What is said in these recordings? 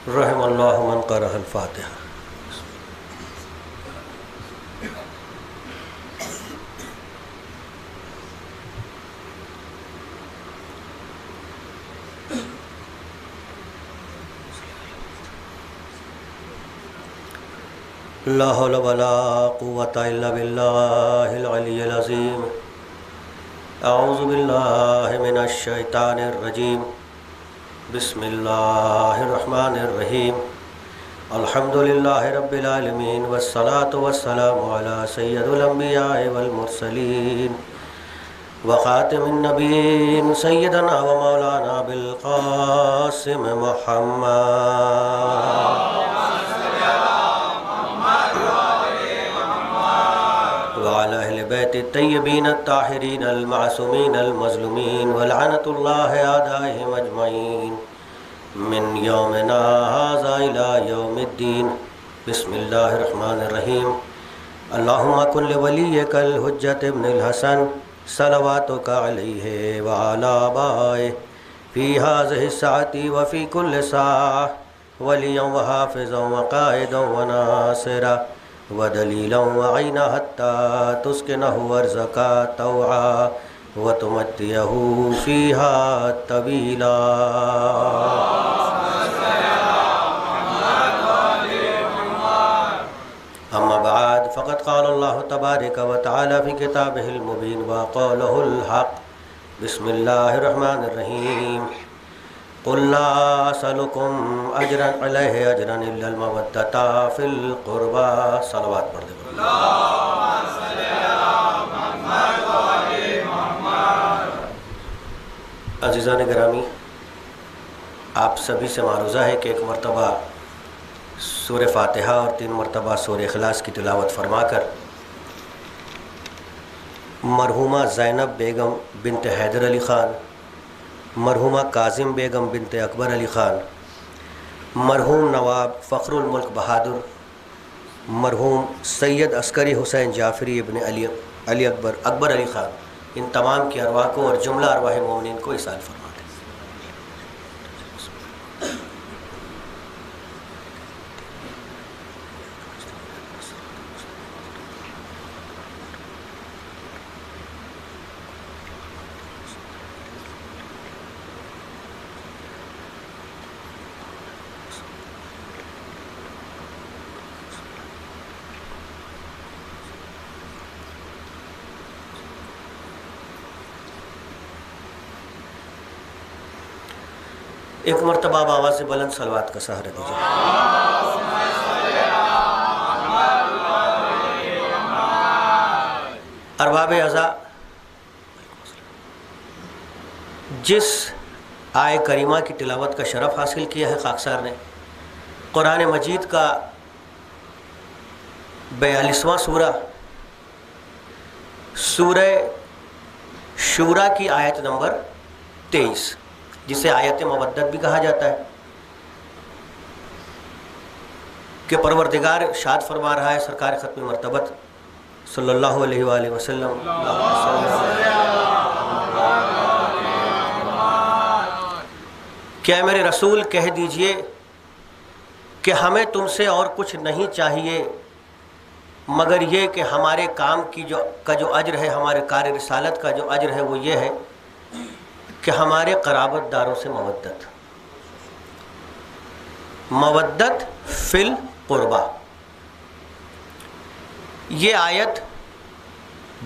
رحم اللہ من قرأ الفاتحہ۔ لا حول ولا قوة إلا بالله العلي العظيم۔ أعوذ بالله من الشيطان الرجيم۔ بسم الله الرحمن الرحيم۔ الحمد لله رب العالمين، والصلاة والسلام على سيد الأنبياء والمرسلين وخاتم النبيين سيدنا ومولانا بالقاسم محمد وعلى أهل بيت الطيبين الطاهرين المعصومين المظلومين ولعنة الله أعدائهم أجمعين من يومنا هذا إلى يوم الدين۔ بسم الله الرحمن الرحيم۔ اللهم كن لوليك الحجة ابن الحسن صلواتك عليه وعلى آبائه في هذه الساعة وفي كل ساعة وليا وحافظا وقائدا وناصرا ودلیلا وعینا حتی تسکنہ ارضکا طوعا وتمتعہ فیہا طویلا۔ اما بعد فقد قال اللہ تبارک وتعالی فی کتابہ المبین وقولہ الحق۔ بسم اللہ الرحمن الرحیم۔ قل لا اسألكم اجرا علیہ اجرا الا المودۃ فی القربى۔ صلوات پڑھ دیں۔ اللہم صل علی محمد و آل محمد۔ عزیزان گرامی، آپ سبھی سے معروضہ ہے کہ ایک مرتبہ سورہ فاتحہ اور 3 مرتبہ سورہ اخلاص کی تلاوت فرما کر مرحومہ زینب بیگم بنت حیدر علی خان، مرحومہ کاظم بیگم بنت اکبر علی خان، مرحوم نواب فخر الملک بہادر، مرحوم سید عسکری حسین جعفری ابن علی اکبر علی خان، ان تمام کی ارواح کو اور جملہ ارواح مومنین کو ایصال فرما دیں۔ ایک مرتبہ آپ آواز سے بلند صلوات کا سہارا دیجیے۔ ارباب اعضاء، جس آیہ کریمہ کی تلاوت کا شرف حاصل کیا ہے خاکسار نے، قرآن مجید کا 42واں سورہ، سورہ شورا کی آیت نمبر 23، جسے آیت مودت بھی کہا جاتا ہے، کہ پروردگار ارشاد فرما رہا ہے سرکار ختم مرتبت صلی اللہ علیہ وآلہ وسلم، کیا میرے رسول کہہ دیجئے کہ ہمیں تم سے اور کچھ نہیں چاہیے مگر یہ کہ ہمارے کام کی کا جو اجر ہے، ہمارے کار رسالت کا جو اجر ہے وہ یہ ہے کہ ہمارے قرابت داروں سے مودت فی القربہ۔ یہ آیت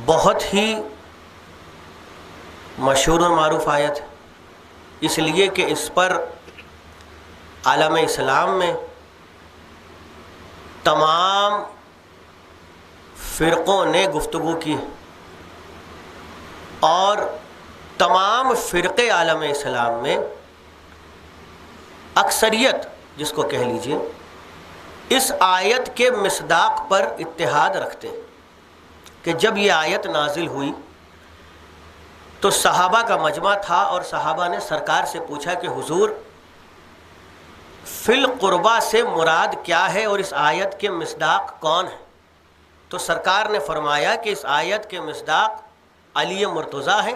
بہت ہی مشہور و معروف آیت ہے، اس لیے کہ اس پر عالم اسلام میں تمام فرقوں نے گفتگو کی اور تمام فرقے عالم اسلام میں اکثریت جس کو کہہ لیجئے اس آیت کے مصداق پر اتحاد رکھتے ہیں کہ جب یہ آیت نازل ہوئی تو صحابہ کا مجمع تھا اور صحابہ نے سرکار سے پوچھا کہ حضور فی القربہ سے مراد کیا ہے اور اس آیت کے مصداق کون ہے؟ تو سرکار نے فرمایا کہ اس آیت کے مصداق علی مرتضیٰ ہے،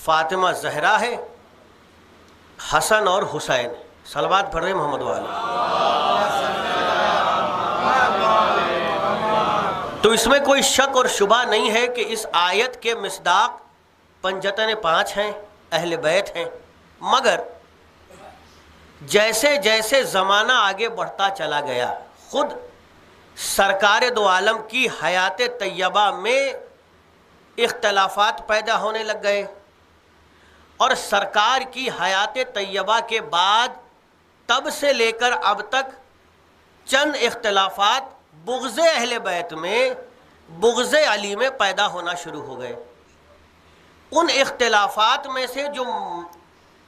فاطمہ زہرا ہے، حسن اور حسین ہے۔ صلوات پڑھ رہے محمد والے۔ تو اس میں کوئی شک اور شبہ نہیں ہے کہ اس آیت کے مصداق پنجتن پانچ ہیں، اہل بیت ہیں، مگر جیسے جیسے زمانہ آگے بڑھتا چلا گیا خود سرکار دو عالم کی حیات طیبہ میں اختلافات پیدا ہونے لگ گئے، اور سرکار کی حیات طیبہ کے بعد تب سے لے کر اب تک چند اختلافات بغض اہل بیت میں، بغض علی میں پیدا ہونا شروع ہو گئے۔ ان اختلافات میں سے جو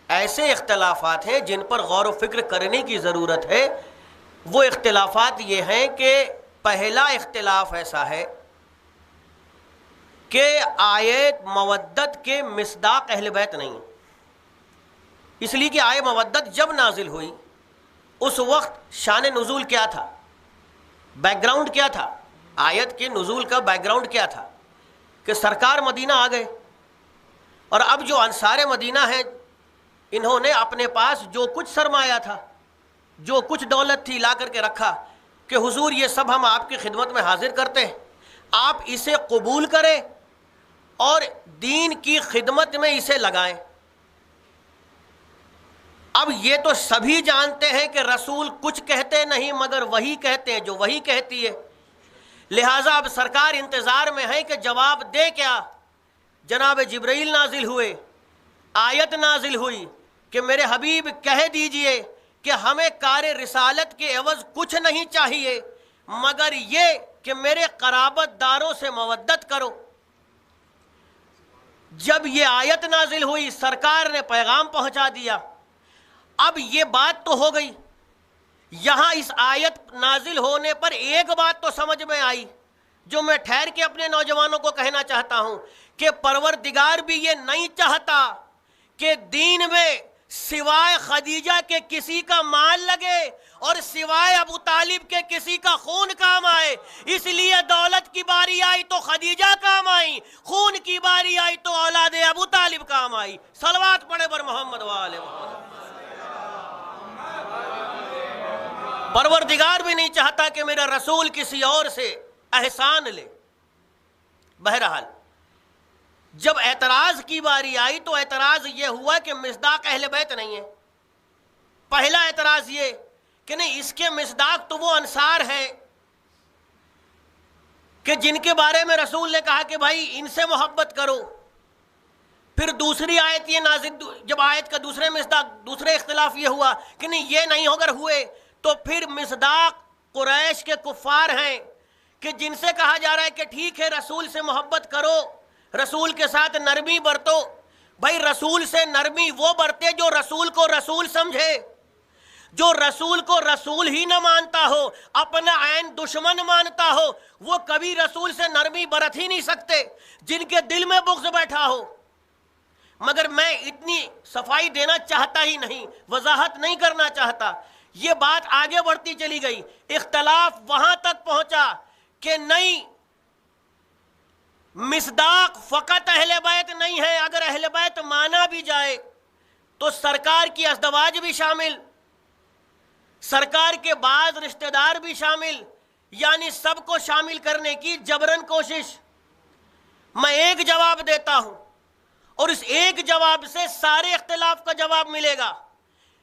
ایسے اختلافات ہیں جن پر غور و فکر کرنے کی ضرورت ہے، وہ اختلافات یہ ہیں کہ پہلا اختلاف ایسا ہے کہ آیت مودت کے مصداق اہل بیت نہیں، اس لیے کہ آیت مودت جب نازل ہوئی اس وقت شان نزول کیا تھا، بیک گراؤنڈ کیا تھا، آیت کے نزول کا بیک گراؤنڈ کیا تھا کہ سرکار مدینہ آ گئے، اور اب جو انصار مدینہ ہیں انہوں نے اپنے پاس جو کچھ سرمایہ تھا، جو کچھ دولت تھی، لا کر کے رکھا کہ حضور یہ سب ہم آپ کی خدمت میں حاضر کرتے ہیں، آپ اسے قبول کریں اور دین کی خدمت میں اسے لگائیں۔ اب یہ تو سبھی جانتے ہیں کہ رسول کچھ کہتے نہیں مگر وہی کہتے ہیں جو وہی کہتی ہے، لہٰذا اب سرکار انتظار میں ہے کہ جواب دے کیا۔ جناب جبرائیل نازل ہوئے، آیت نازل ہوئی کہ میرے حبیب کہہ دیجئے کہ ہمیں کار رسالت کے عوض کچھ نہیں چاہیے مگر یہ کہ میرے قرابت داروں سے مودت کرو۔ جب یہ آیت نازل ہوئی سرکار نے پیغام پہنچا دیا۔ اب یہ بات تو ہو گئی، یہاں اس آیت نازل ہونے پر ایک بات تو سمجھ میں آئی جو میں ٹھہر کے اپنے نوجوانوں کو کہنا چاہتا ہوں کہ پروردگار بھی یہ نہیں چاہتا کہ دین میں سوائے خدیجہ کے کسی کا مال لگے اور سوائے ابو طالب کے کسی کا خون کام آئے، اس لیے دولت کی باری آئی تو خدیجہ کام آئی، خون کی باری آئی تو اولاد ابو طالب کام آئی۔ صلوات پڑھے بر محمد وآل محمد۔ پروردگار بھی نہیں چاہتا کہ میرا رسول کسی اور سے احسان لے۔ بہرحال جب اعتراض کی باری آئی تو اعتراض یہ ہوا کہ مصداق اہل بیت نہیں ہے۔ پہلا اعتراض یہ کہ نہیں، اس کے مصداق تو وہ انصار ہیں کہ جن کے بارے میں رسول نے کہا کہ بھائی ان سے محبت کرو۔ پھر دوسری آیت یہ نازل، جب آیت کا دوسرے مصداق، دوسرے اختلاف یہ ہوا کہ نہیں یہ نہیں اگر ہوئے تو پھر مصداق قریش کے کفار ہیں کہ جن سے کہا جا رہا ہے کہ ٹھیک ہے رسول سے محبت کرو، رسول کے ساتھ نرمی برتو۔ بھائی رسول سے نرمی وہ برتے جو رسول کو رسول سمجھے، جو رسول کو رسول ہی نہ مانتا ہو، اپنا عین دشمن مانتا ہو، وہ کبھی رسول سے نرمی برت ہی نہیں سکتے، جن کے دل میں بغض بیٹھا ہو۔ مگر میں اتنی صفائی دینا چاہتا ہی نہیں، وضاحت نہیں کرنا چاہتا، یہ بات آگے بڑھتی چلی گئی، اختلاف وہاں تک پہنچا کہ نہیں، مصداق فقط اہل بیت نہیں ہے، اگر اہل بیت مانا بھی جائے تو سرکار کی ازدواج بھی شامل، سرکار کے بعض رشتہ دار بھی شامل، یعنی سب کو شامل کرنے کی جبرن کوشش۔ میں ایک جواب دیتا ہوں اور اس ایک جواب سے سارے اختلاف کا جواب ملے گا۔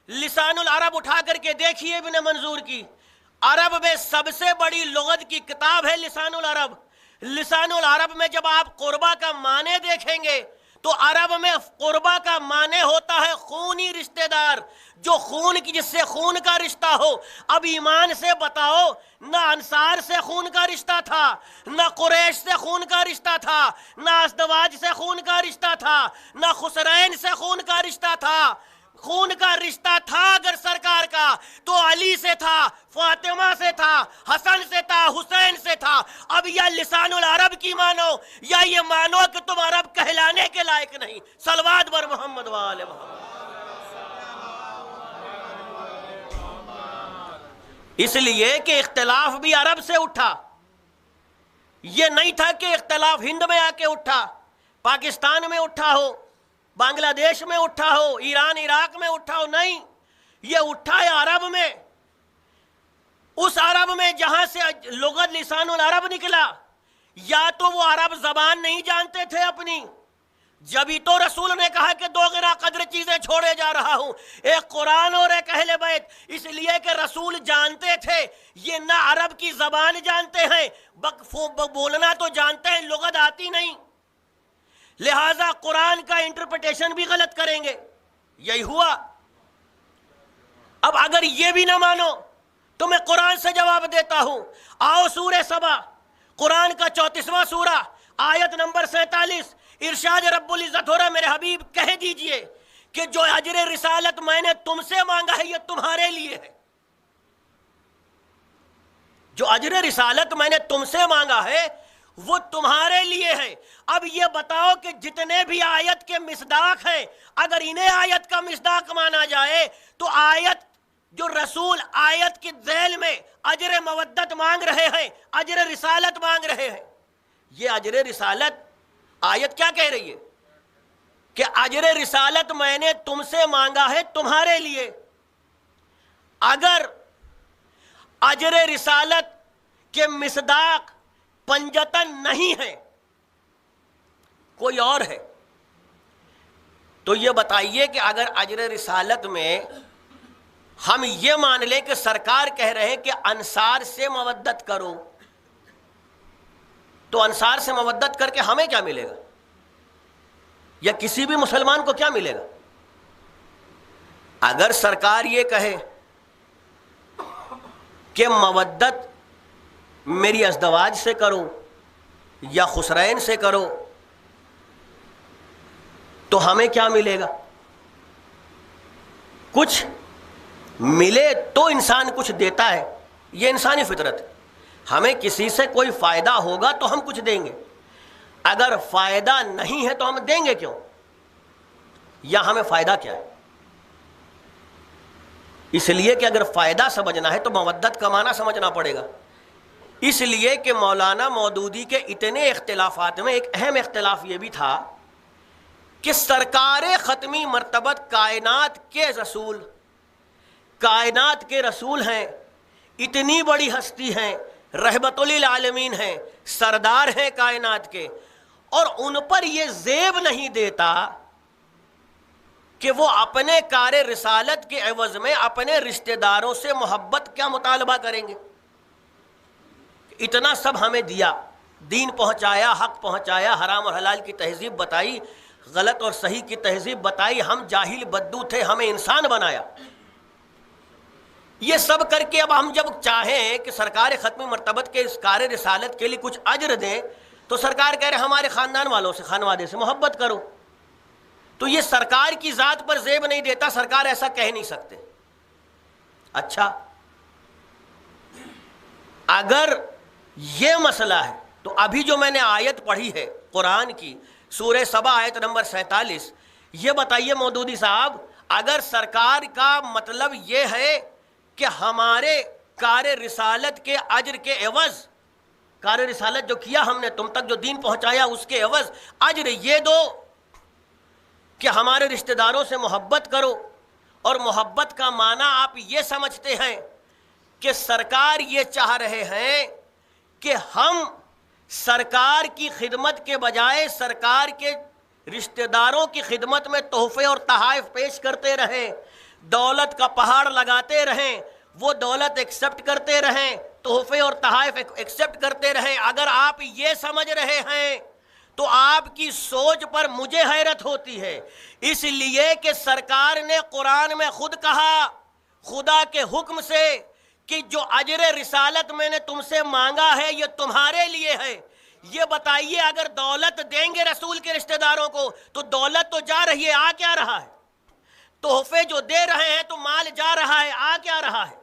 لسان العرب اٹھا کر کے دیکھیے ابن منظور کی، عرب میں سب سے بڑی لغت کی کتاب ہے لسان العرب۔ لسان العرب میں جب آپ قربہ کا معنی دیکھیں گے تو عرب میں قربہ کا معنی ہوتا ہے خونی رشتہ دار، جو خون کی، جس سے خون کا رشتہ ہو۔ اب ایمان سے بتاؤ، نہ انصار سے خون کا رشتہ تھا، نہ قریش سے خون کا رشتہ تھا، نہ ازدواج سے خون کا رشتہ تھا، نہ خسرین سے خون کا رشتہ تھا۔ خون کا رشتہ تھا اگر سرکار کا تو علی سے تھا، فاطمہ سے تھا، حسن سے تھا، حسین سے تھا۔ اب یا لسان العرب کی مانو یا یہ مانو کہ تم عرب کہلانے کے لائق نہیں۔ صلوات بر محمد وآل محمد۔ اس لیے کہ اختلاف بھی عرب سے اٹھا، یہ نہیں تھا کہ اختلاف ہند میں آ کے اٹھا، پاکستان میں اٹھا ہو، بنگلہ دیش میں اٹھا ہو، ایران عراق میں اٹھا ہو، نہیں، یہ اٹھا ہے عرب میں، اس عرب میں جہاں سے لغت لسان العرب نکلا، یا تو وہ عرب زبان نہیں جانتے تھے اپنی، جبھی تو رسول نے کہا کہ 2 غرا قدر چیزیں چھوڑے جا رہا ہوں، ایک قرآن اور ایک اہل بیت، اس لیے کہ رسول جانتے تھے یہ نہ عرب کی زبان جانتے ہیں، بولنا تو جانتے ہیں، لغت آتی نہیں، لہٰذا قرآن کا انٹرپریٹیشن بھی غلط کریں گے۔ یہی ہوا۔ اب اگر یہ بھی نہ مانو تو میں قرآن سے جواب دیتا ہوں۔ آؤ سورہ سبا، قرآن کا 34واں سورہ، آیت نمبر 47، ارشاد رب العزت ہو رہا ہے، میرے حبیب کہہ دیجئے کہ جو اجر رسالت میں نے تم سے مانگا ہے یہ تمہارے لیے ہے۔ جو اجر رسالت میں نے تم سے مانگا ہے وہ تمہارے لیے ہے۔ اب یہ بتاؤ کہ جتنے بھی آیت کے مصداق ہیں، اگر انہیں آیت کا مصداق مانا جائے تو آیت جو رسول آیت کی ذیل میں اجر مودت مانگ رہے ہیں، اجر رسالت مانگ رہے ہیں، یہ اجر رسالت آیت کیا کہہ رہی ہے کہ اجر رسالت میں نے تم سے مانگا ہے تمہارے لیے۔ اگر اجر رسالت کے مصداق پنجتن نہیں ہے، کوئی اور ہے، تو یہ بتائیے کہ اگر اجر رسالت میں ہم یہ مان لیں کہ سرکار کہہ رہے ہیں کہ انصار سے مودت کرو، تو انصار سے مودت کر کے ہمیں کیا ملے گا، یا کسی بھی مسلمان کو کیا ملے گا؟ اگر سرکار یہ کہے کہ مودت میری ازدواج سے کرو یا خسرین سے کرو تو ہمیں کیا ملے گا؟ کچھ ملے تو انسان کچھ دیتا ہے، یہ انسانی فطرت ہے۔ ہمیں کسی سے کوئی فائدہ ہوگا تو ہم کچھ دیں گے، اگر فائدہ نہیں ہے تو ہم دیں گے کیوں، یا ہمیں فائدہ کیا ہے؟ اس لیے کہ اگر فائدہ سمجھنا ہے تو مودت کا معنی سمجھنا پڑے گا۔ اس لیے کہ مولانا مودودی کے اتنے اختلافات میں ایک اہم اختلاف یہ بھی تھا کہ سرکار ختمی مرتبت کائنات کے رسول ہیں، اتنی بڑی ہستی ہیں، رحمت للعالمین ہیں، سردار ہیں کائنات کے، اور ان پر یہ زیب نہیں دیتا کہ وہ اپنے کار رسالت کے عوض میں اپنے رشتہ داروں سے محبت کا مطالبہ کریں گے۔ اتنا سب ہمیں دیا، دین پہنچایا، حق پہنچایا، حرام اور حلال کی تہذیب بتائی، غلط اور صحیح کی تہذیب بتائی، ہم جاہل بدو تھے، ہمیں انسان بنایا۔ یہ سب کر کے اب ہم جب چاہیں کہ سرکار ختمی مرتبت کے اس کار رسالت کے لیے کچھ اجر دیں تو سرکار کہہ رہے ہمارے خاندان والوں سے، خانوادے سے محبت کرو، تو یہ سرکار کی ذات پر زیب نہیں دیتا، سرکار ایسا کہہ نہیں سکتے۔ اچھا، اگر یہ مسئلہ ہے تو ابھی جو میں نے آیت پڑھی ہے قرآن کی، سورہ سبا آیت نمبر 47، یہ بتائیے مودودی صاحب، اگر سرکار کا مطلب یہ ہے کہ ہمارے کار رسالت کے اجر کے عوض، کار رسالت جو کیا ہم نے تم تک، جو دین پہنچایا، اس کے عوض اجر یہ دو کہ ہمارے رشتہ داروں سے محبت کرو، اور محبت کا معنی آپ یہ سمجھتے ہیں کہ سرکار یہ چاہ رہے ہیں کہ ہم سرکار کی خدمت کے بجائے سرکار کے رشتہ داروں کی خدمت میں تحفے اور تحائف پیش کرتے رہیں، دولت کا پہاڑ لگاتے رہیں، وہ دولت ایکسپٹ کرتے رہیں، تحفے اور تحائف ایکسپٹ کرتے رہیں۔ اگر آپ یہ سمجھ رہے ہیں تو آپ کی سوچ پر مجھے حیرت ہوتی ہے، اس لیے کہ سرکار نے قرآن میں خود کہا خدا کے حکم سے کہ جو اجر رسالت میں نے تم سے مانگا ہے یہ تمہارے لیے ہے۔ یہ بتائیے اگر دولت دیں گے رسول کے رشتہ داروں کو تو دولت تو جا رہی ہے، آ کیا رہا ہے؟ تحفے جو دے رہے ہیں تو مال جا رہا ہے، آ کیا رہا ہے؟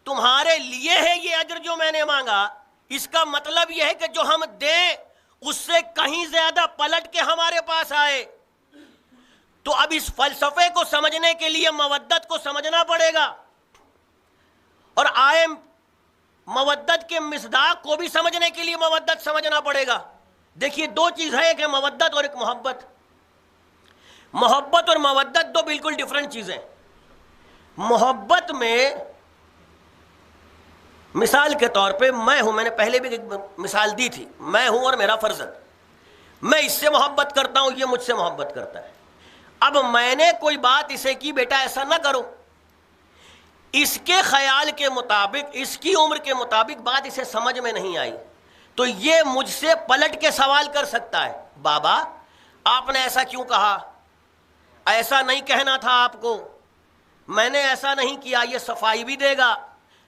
تمہارے لیے ہے یہ اجر جو میں نے مانگا۔ اس کا مطلب یہ ہے کہ جو ہم دیں اس سے کہیں زیادہ پلٹ کے ہمارے پاس آئے۔ تو اب اس فلسفے کو سمجھنے کے لیے مودت کو سمجھنا پڑے گا، اور آئے مودت کے مصداق کو بھی سمجھنے کے لیے مودت سمجھنا پڑے گا۔ دیکھیے دو چیز ہے، ایک ہے مودت اور ایک محبت۔ محبت اور مودت دو بالکل ڈیفرنٹ چیزیں۔ محبت میں مثال کے طور پہ میں ہوں، میں نے پہلے بھی ایک مثال دی تھی، میں ہوں اور میرا فرزند، میں اس سے محبت کرتا ہوں، یہ مجھ سے محبت کرتا ہے۔ اب میں نے کوئی بات اسے کی، بیٹا ایسا نہ کرو، اس کے خیال کے مطابق، اس کی عمر کے مطابق بات اسے سمجھ میں نہیں آئی، تو یہ مجھ سے پلٹ کے سوال کر سکتا ہے، بابا آپ نے ایسا کیوں کہا، ایسا نہیں کہنا تھا آپ کو، میں نے ایسا نہیں کیا۔ یہ صفائی بھی دے گا،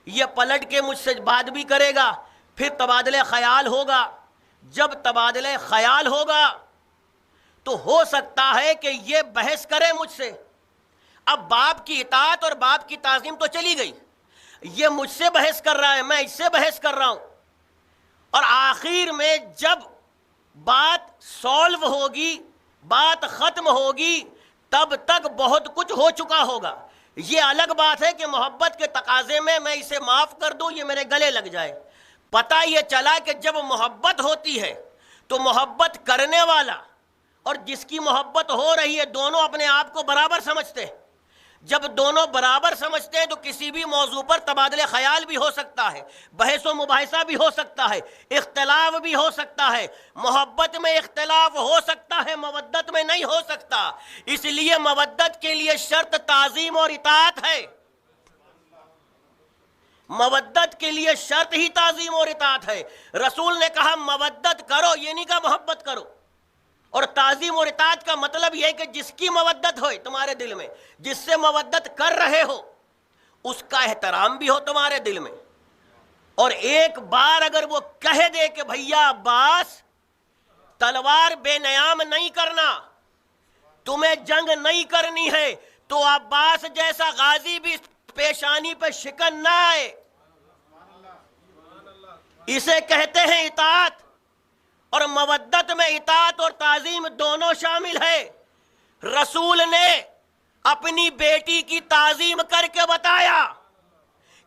یہ پلٹ کے مجھ سے بات بھی کرے گا، پھر تبادلہ خیال ہوگا۔ جب تبادلہ خیال ہوگا تو ہو سکتا ہے کہ یہ بحث کرے مجھ سے۔ اب باپ کی اطاعت اور باپ کی تعظیم تو چلی گئی، یہ مجھ سے بحث کر رہا ہے، میں اس سے بحث کر رہا ہوں، اور آخر میں جب بات سولو ہوگی، بات ختم ہوگی، تب تک بہت کچھ ہو چکا ہوگا۔ یہ الگ بات ہے کہ محبت کے تقاضے میں میں اسے معاف کر دوں، یہ میرے گلے لگ جائے۔ پتہ یہ چلا کہ جب محبت ہوتی ہے تو محبت کرنے والا اور جس کی محبت ہو رہی ہے دونوں اپنے آپ کو برابر سمجھتے ہیں۔ جب دونوں برابر سمجھتے ہیں تو کسی بھی موضوع پر تبادلہ خیال بھی ہو سکتا ہے، بحث و مباحثہ بھی ہو سکتا ہے، اختلاف بھی ہو سکتا ہے۔ محبت میں اختلاف ہو سکتا ہے، مودت میں نہیں ہو سکتا، اس لیے مودت کے لیے شرط تعظیم اور اطاعت ہے۔ مودت کے لیے شرط ہی تعظیم اور اطاعت ہے۔ رسول نے کہا مودت کرو، یہ نہیں کہا محبت کرو۔ اور تعظیم اور اطاعت کا مطلب یہ ہے کہ جس کی مودت ہو تمہارے دل میں، جس سے مودت کر رہے ہو، اس کا احترام بھی ہو تمہارے دل میں۔ اور ایک بار اگر وہ کہہ دے کہ بھیا عباس تلوار بے نیام نہیں کرنا، تمہیں جنگ نہیں کرنی ہے، تو عباس جیسا غازی بھی پیشانی پہ شکن نہ آئے۔ اسے کہتے ہیں اطاعت، اور مودت میں اطاعت اور تعظیم دونوں شامل ہے۔ رسول نے اپنی بیٹی کی تعظیم کر کے بتایا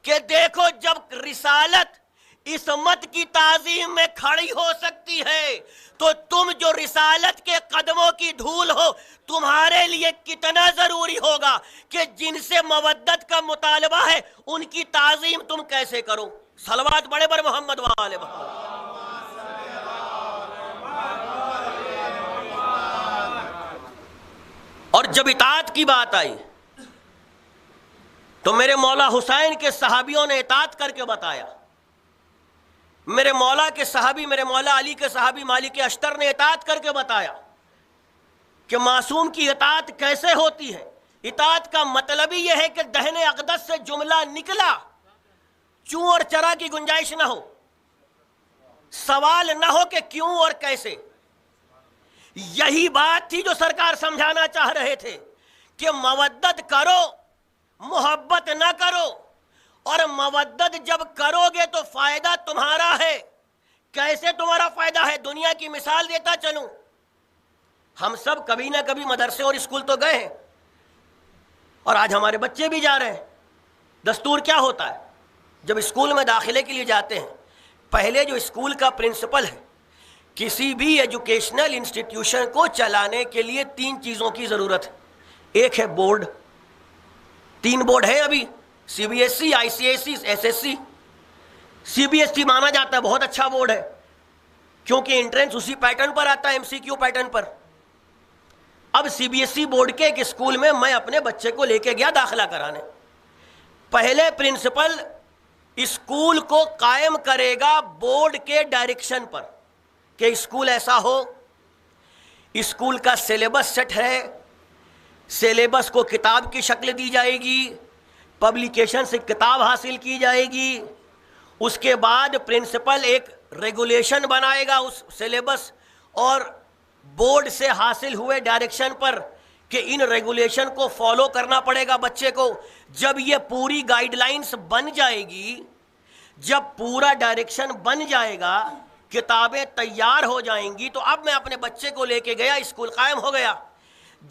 کہ دیکھو جب رسالت عصمت کی تعظیم میں کھڑی ہو سکتی ہے تو تم جو رسالت کے قدموں کی دھول ہو، تمہارے لیے کتنا ضروری ہوگا کہ جن سے مودت کا مطالبہ ہے ان کی تعظیم تم کیسے کرو۔ صلوات بڑے بر محمد وآل محمد۔ اور جب اطاعت کی بات آئی تو میرے مولا حسین کے صحابیوں نے اطاعت کر کے بتایا، میرے مولا کے صحابی، میرے مولا علی کے صحابی مالک اشتر نے اطاعت کر کے بتایا کہ معصوم کی اطاعت کیسے ہوتی ہے۔ اطاعت کا مطلب ہی یہ ہے کہ دہن اقدس سے جملہ نکلا، چوں اور چرا کی گنجائش نہ ہو، سوال نہ ہو کہ کیوں اور کیسے۔ یہی بات تھی جو سرکار سمجھانا چاہ رہے تھے کہ مودت کرو، محبت نہ کرو، اور مودت جب کرو گے تو فائدہ تمہارا ہے۔ کیسے تمہارا فائدہ ہے؟ دنیا کی مثال دیتا چلوں، ہم سب کبھی نہ کبھی مدرسے اور اسکول تو گئے ہیں، اور آج ہمارے بچے بھی جا رہے ہیں۔ دستور کیا ہوتا ہے جب اسکول میں داخلے کے لیے جاتے ہیں؟ پہلے جو اسکول کا پرنسپل ہے، کسی بھی ایجوکیشنل انسٹیٹیوشن کو چلانے کے لیے 3 چیزوں کی ضرورت ہے۔ ایک ہے بورڈ، 3 بورڈ ہیں ابھی، C B S C, I C S C, S S C. C B S C مانا جاتا ہے بہت اچھا بورڈ ہے، کیونکہ انٹرنس اسی پیٹرن پر آتا ہے، ایم سی کیو پیٹرن پر۔ اب C B S C board کے ایک اسکول میں میں اپنے بچے کو لے کے گیا داخلہ کرانے۔ پہلے پرنسپل اسکول کو قائم کرے گا بورڈ کے ڈائریکشن پر کہ اسکول ایسا ہو، اسکول کا سلیبس سیٹ ہے، سلیبس کو کتاب کی شکل دی جائے گی، پبلیکیشن سے کتاب حاصل کی جائے گی، اس کے بعد پرنسپل ایک ریگولیشن بنائے گا اس سلیبس اور بورڈ سے حاصل ہوئے ڈائریکشن پر کہ ان ریگولیشن کو فالو کرنا پڑے گا بچے کو۔ جب یہ پوری گائیڈ لائنز بن جائے گی، جب پورا ڈائریکشن بن جائے گا، کتابیں تیار ہو جائیں گی، تو اب میں اپنے بچے کو لے کے گیا، اسکول قائم ہو گیا۔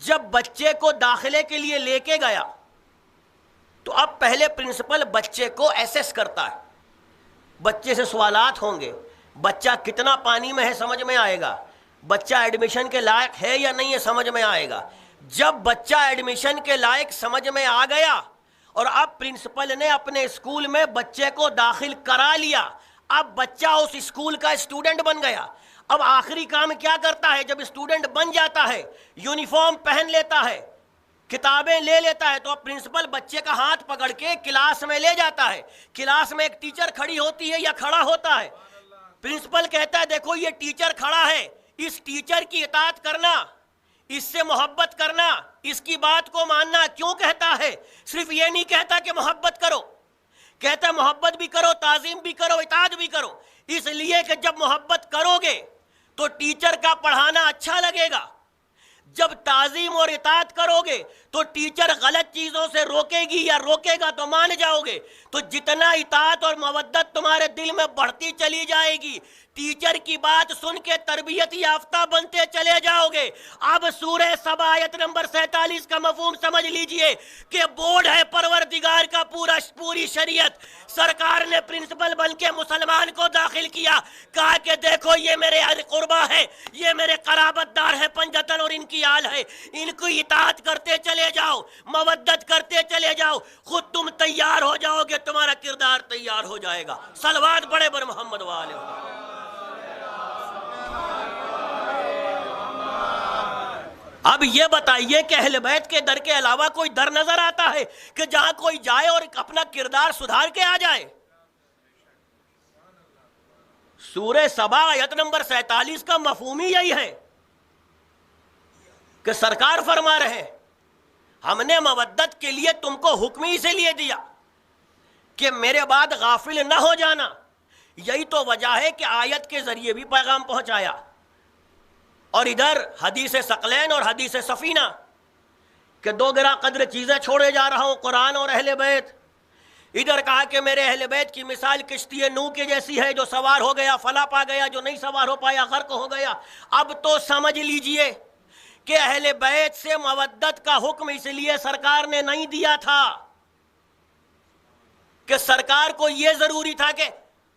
جب بچے کو داخلے کے لیے لے کے گیا تو اب پہلے پرنسپل بچے کو ایسیس کرتا ہے، بچے سے سوالات ہوں گے، بچہ کتنا پانی میں ہے سمجھ میں آئے گا، بچہ ایڈمیشن کے لائق ہے یا نہیں ہے سمجھ میں آئے گا۔ جب بچہ ایڈمیشن کے لائق سمجھ میں آ گیا اور اب پرنسپل نے اپنے اسکول میں بچے کو داخل کرا لیا، اب بچہ اس اسکول کا اسٹوڈنٹ بن گیا۔ اب آخری کام کیا کرتا ہے؟ جب اسٹوڈنٹ بن جاتا ہے، یونیفارم پہن لیتا ہے، کتابیں لے لیتا ہے، تو اب پرنسپل بچے کا ہاتھ پکڑ کے کلاس میں لے جاتا ہے۔ کلاس میں ایک ٹیچر کھڑی ہوتی ہے یا کھڑا ہوتا ہے، پرنسپل کہتا ہے دیکھو یہ ٹیچر کھڑا ہے، اس ٹیچر کی اطاعت کرنا، اس سے محبت کرنا، اس کی بات کو ماننا۔ کیوں کہتا ہے؟ صرف یہ نہیں کہتا کہ محبت کرو، کہتا ہے محبت بھی کرو، تعظیم بھی کرو، اطاعت بھی کرو، اس لیے کہ جب محبت کرو گے تو ٹیچر کا پڑھانا اچھا لگے گا، جب تعظیم اور اطاعت کرو گے تو ٹیچر غلط چیزوں سے روکے گی یا روکے گا تو مان جاؤ گے، تو جتنا اطاعت اور مودت تمہارے دل میں بڑھتی چلی جائے گی، ٹیچر کی بات سن کے تربیت یافتہ بنتے چلے جاؤ گے۔ اب سورہ سبا آیت نمبر 47 کا مفہوم سمجھ لیجئے کہ بورڈ ہے پروردگار کا پوری شریعت۔ سرکار نے پرنسپل بن کے مسلمان کو داخل کیا، کہا کہ دیکھو یہ میرے اہل قربا ہے، یہ میرے قرابت دار ہے پنجتن اور ان کی آل ہے، ان کو اطاعت کرتے چلے جاؤ، مودت کرتے چلے جاؤ، خود تم تیار ہو جاؤ گے، تمہارا کردار تیار ہو جائے گا۔ صلوات پڑھے بر محمد والے۔ اب یہ بتائیے کہ اہل بیت کے در کے علاوہ کوئی در نظر آتا ہے کہ جہاں کوئی جائے اور اپنا کردار سدھار کے آ جائے؟ سورہ سبا آیت نمبر 47 کا مفہوم ہی یہی ہے کہ سرکار فرما رہے ہیں ہم نے مودت کے لیے تم کو حکم ہی سے لیے دیا کہ میرے بعد غافل نہ ہو جانا۔ یہی تو وجہ ہے کہ آیت کے ذریعے بھی پیغام پہنچایا، اور ادھر حدیث ثقلین اور حدیث سفینہ کہ دو گراں قدر چیزیں چھوڑے جا رہا ہوں، قرآن اور اہل بیت۔ ادھر کہا کہ میرے اہل بیت کی مثال کشتی نوح کے جیسی ہے، جو سوار ہو گیا فلاح پا گیا، جو نہیں سوار ہو پایا غرق ہو گیا۔ اب تو سمجھ لیجئے کہ اہل بیت سے مودت کا حکم اس لیے سرکار نے نہیں دیا تھا کہ سرکار کو یہ ضروری تھا کہ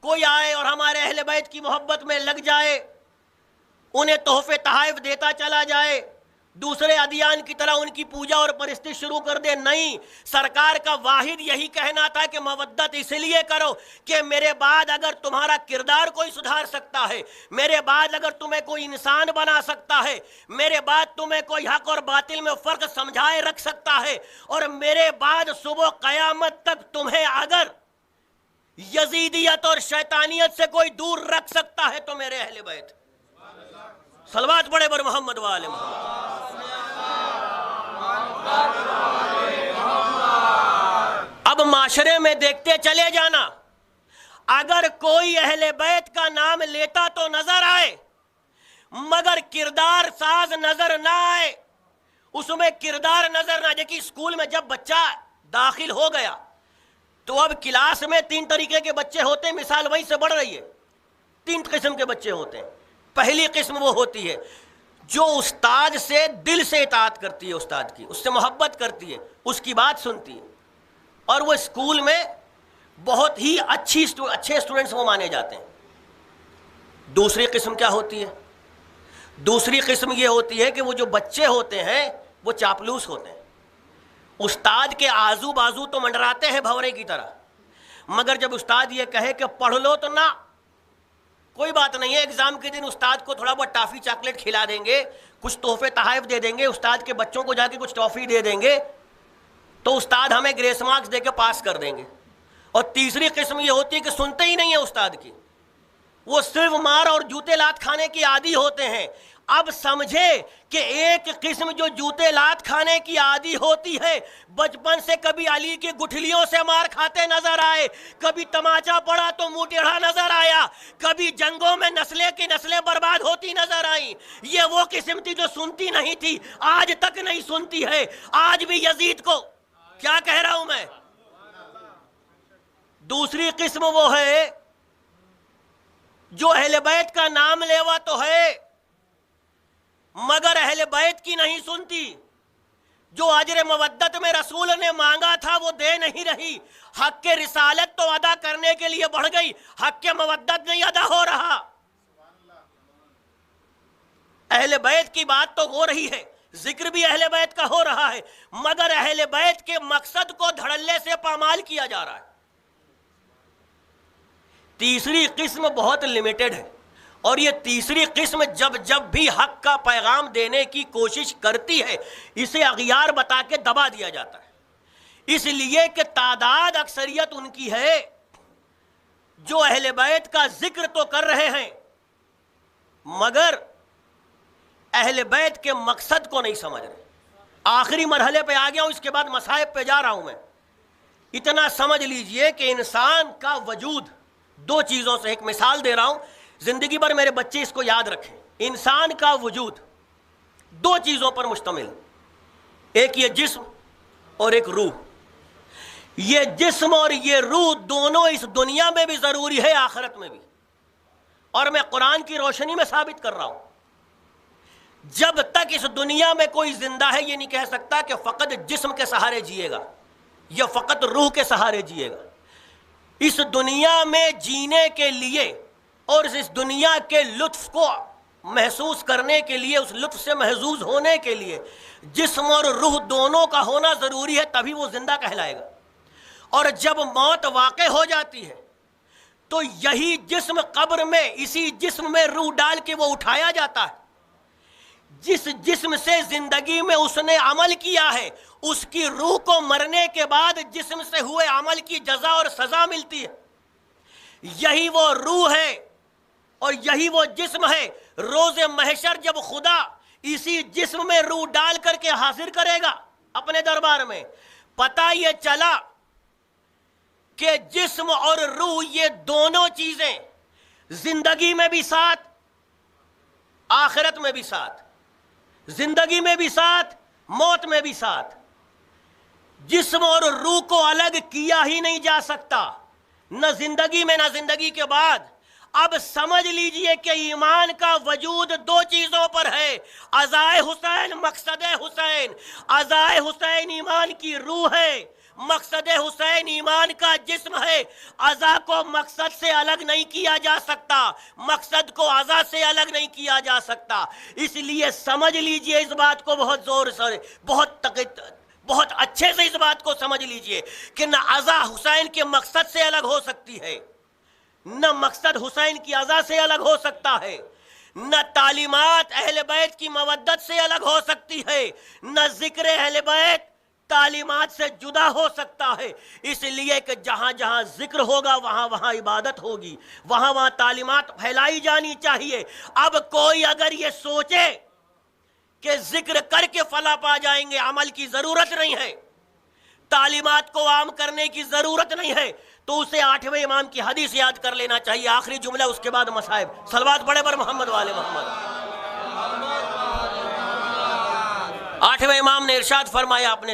کوئی آئے اور ہمارے اہل بیت کی محبت میں لگ جائے، انہیں تحفے تحائف دیتا چلا جائے، دوسرے ادیان کی طرح ان کی پوجا اور پرستش شروع کر دے۔ نہیں، سرکار کا واحد یہی کہنا تھا کہ مودت اس لیے کرو کہ میرے بعد اگر تمہارا کردار کوئی سدھار سکتا ہے، میرے بعد اگر تمہیں کوئی انسان بنا سکتا ہے، میرے بعد تمہیں کوئی حق اور باطل میں فرق سمجھائے رکھ سکتا ہے، اور میرے بعد صبح قیامت تک تمہیں اگر یزیدیت اور شیطانیت سے کوئی دور رکھ سکتا ہے تو میرے اہل بیت۔ صلوات پڑھے بر محمد وآل محمد۔ اب معاشرے میں دیکھتے چلے جانا، اگر کوئی اہل بیت کا نام لیتا تو نظر آئے مگر کردار ساز نظر نہ آئے، اس میں کردار نظر نہ آئے۔ دیکھیے اسکول میں جب بچہ داخل ہو گیا تو اب کلاس میں 3 طریقے کے بچے ہوتے ہیں، مثال وہیں سے بڑھ رہی ہے۔ 3 قسم کے بچے ہوتے ہیں۔ پہلی قسم وہ ہوتی ہے جو استاد سے دل سے اطاعت کرتی ہے، استاد کی، اس سے محبت کرتی ہے، اس کی بات سنتی ہے، اور وہ اسکول میں بہت ہی اچھے اسٹوڈنٹس وہ مانے جاتے ہیں۔ دوسری قسم کیا ہوتی ہے؟ دوسری قسم یہ ہوتی ہے کہ وہ جو بچے ہوتے ہیں وہ چاپلوس ہوتے ہیں، استاد کے آزو بازو تو منڈراتے ہیں بھورے کی طرح، مگر جب استاد یہ کہے کہ پڑھ لو تو نہ، کوئی بات نہیں ہے، ایگزام کے دن استاد کو تھوڑا بہت ٹافی چاکلیٹ کھلا دیں گے، کچھ تحفے تحائف دے دیں گے، استاد کے بچوں کو جا کے کچھ ٹافی دے دیں گے تو استاد ہمیں گریس مارکس دے کے پاس کر دیں گے۔ اور تیسری قسم یہ ہوتی ہے کہ سنتے ہی نہیں ہیں استاد کی، وہ صرف مار اور جوتے لات کھانے کی عادی ہوتے ہیں۔ اب سمجھے کہ ایک قسم جو جوتے لات کھانے کی عادی ہوتی ہے، بچپن سے کبھی علی کی گٹھلیوں سے مار کھاتے نظر آئے، کبھی تماچا پڑا تو منہ ٹیڑھا نظر آیا، کبھی جنگوں میں نسلیں کی نسلیں برباد ہوتی نظر آئیں، یہ وہ قسم تھی جو سنتی نہیں تھی، آج تک نہیں سنتی ہے۔ آج بھی یزید کو کیا کہہ رہا ہوں میں؟ دوسری قسم وہ ہے جو اہل بیت کا نام لیوا تو ہے مگر اہل بیت کی نہیں سنتی، جو اجر مودت میں رسول نے مانگا تھا وہ دے نہیں رہی، حق کے رسالت تو ادا کرنے کے لیے بڑھ گئی، حق کے مودت نہیں ادا ہو رہا۔ اہل بیت کی بات تو ہو رہی ہے ذکر بھی اہل بیت کا ہو رہا ہے، مگر اہل بیت کے مقصد کو دھڑلے سے پامال کیا جا رہا ہے۔ تیسری قسم بہت لیمیٹڈ ہے، اور یہ تیسری قسم جب بھی حق کا پیغام دینے کی کوشش کرتی ہے، اسے اغیار بتا کے دبا دیا جاتا ہے، اس لیے کہ تعداد اکثریت ان کی ہے جو اہل بیت کا ذکر تو کر رہے ہیں مگر اہل بیت کے مقصد کو نہیں سمجھ رہے۔ آخری مرحلے پہ آ گیا ہوں، اس کے بعد مصائب پہ جا رہا ہوں میں۔ اتنا سمجھ لیجئے کہ انسان کا وجود دو چیزوں سے، ایک مثال دے رہا ہوں، زندگی بھر میرے بچے اس کو یاد رکھیں۔ انسان کا وجود دو چیزوں پر مشتمل، ایک یہ جسم اور ایک روح۔ یہ جسم اور یہ روح دونوں اس دنیا میں بھی ضروری ہے، آخرت میں بھی، اور میں قرآن کی روشنی میں ثابت کر رہا ہوں۔ جب تک اس دنیا میں کوئی زندہ ہے یہ نہیں کہہ سکتا کہ فقط جسم کے سہارے جیے گا یا فقط روح کے سہارے جیے گا۔ اس دنیا میں جینے کے لیے اور اس دنیا کے لطف کو محسوس کرنے کے لیے، اس لطف سے محظوظ ہونے کے لیے جسم اور روح دونوں کا ہونا ضروری ہے، تبھی وہ زندہ کہلائے گا۔ اور جب موت واقع ہو جاتی ہے تو یہی جسم قبر میں، اسی جسم میں روح ڈال کے وہ اٹھایا جاتا ہے۔ جس جسم سے زندگی میں اس نے عمل کیا ہے، اس کی روح کو مرنے کے بعد جسم سے ہوئے عمل کی جزا اور سزا ملتی ہے۔ یہی وہ روح ہے اور یہی وہ جسم ہے۔ روز محشر جب خدا اسی جسم میں روح ڈال کر کے حاضر کرے گا اپنے دربار میں، پتہ یہ چلا کہ جسم اور روح یہ دونوں چیزیں زندگی میں بھی ساتھ، آخرت میں بھی ساتھ، زندگی میں بھی ساتھ، موت میں بھی ساتھ۔ جسم اور روح کو الگ کیا ہی نہیں جا سکتا، نہ زندگی میں نہ زندگی کے بعد۔ اب سمجھ لیجئے کہ ایمان کا وجود دو چیزوں پر ہے، عزائے حسین، مقصد حسین۔ عزائے حسین ایمان کی روح ہے، مقصد حسین ایمان کا جسم ہے۔ عزا کو مقصد سے الگ نہیں کیا جا سکتا، مقصد کو عزا سے الگ نہیں کیا جا سکتا۔ اس لیے سمجھ لیجئے اس بات کو بہت زور سے، بہت اچھے سے اس بات کو سمجھ لیجئے کہ نہ عزا حسین کے مقصد سے الگ ہو سکتی ہے، نہ مقصد حسین کی عزا سے الگ ہو سکتا ہے، نہ تعلیمات اہل بیت کی مودت سے الگ ہو سکتی ہے، نہ ذکر اہل بیت تعلیمات سے جدا ہو سکتا ہے۔ اس لیے کہ جہاں جہاں ذکر ہوگا وہاں وہاں عبادت ہوگی، وہاں وہاں تعلیمات پھیلائی جانی چاہیے۔ اب کوئی اگر یہ سوچے کہ ذکر کر کے فلاح پا جائیں گے، عمل کی ضرورت نہیں ہے، تعلیمات کو عام کرنے کی ضرورت نہیں ہے، تو اسے 8ویں امام کی حدیث یاد کر لینا چاہیے۔ آخری جملہ، اس کے بعد مصائب۔ صلوات پڑھے پر محمد والے محمد۔ 8ویں امام نے ارشاد فرمایا اپنے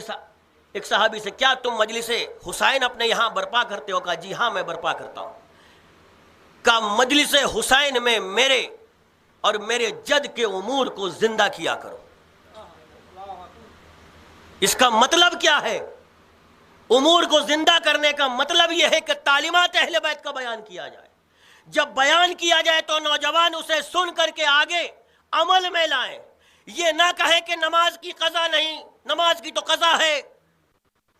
ایک صحابی سے، کیا تم مجلس حسین اپنے یہاں برپا کرتے ہو؟ کہا جی ہاں میں برپا کرتا ہوں۔ کہا مجلس حسین میں میرے اور میرے جد کے امور کو زندہ کیا کرو۔ اس کا مطلب کیا ہے؟ امور کو زندہ کرنے کا مطلب یہ ہے کہ تعلیمات اہل بیت کا بیان کیا جائے۔ جب بیان کیا جائے تو نوجوان اسے سن کر کے آگے عمل میں لائیں۔ یہ نہ کہیں کہ نماز کی قضا نہیں، نماز کی تو قضا ہے،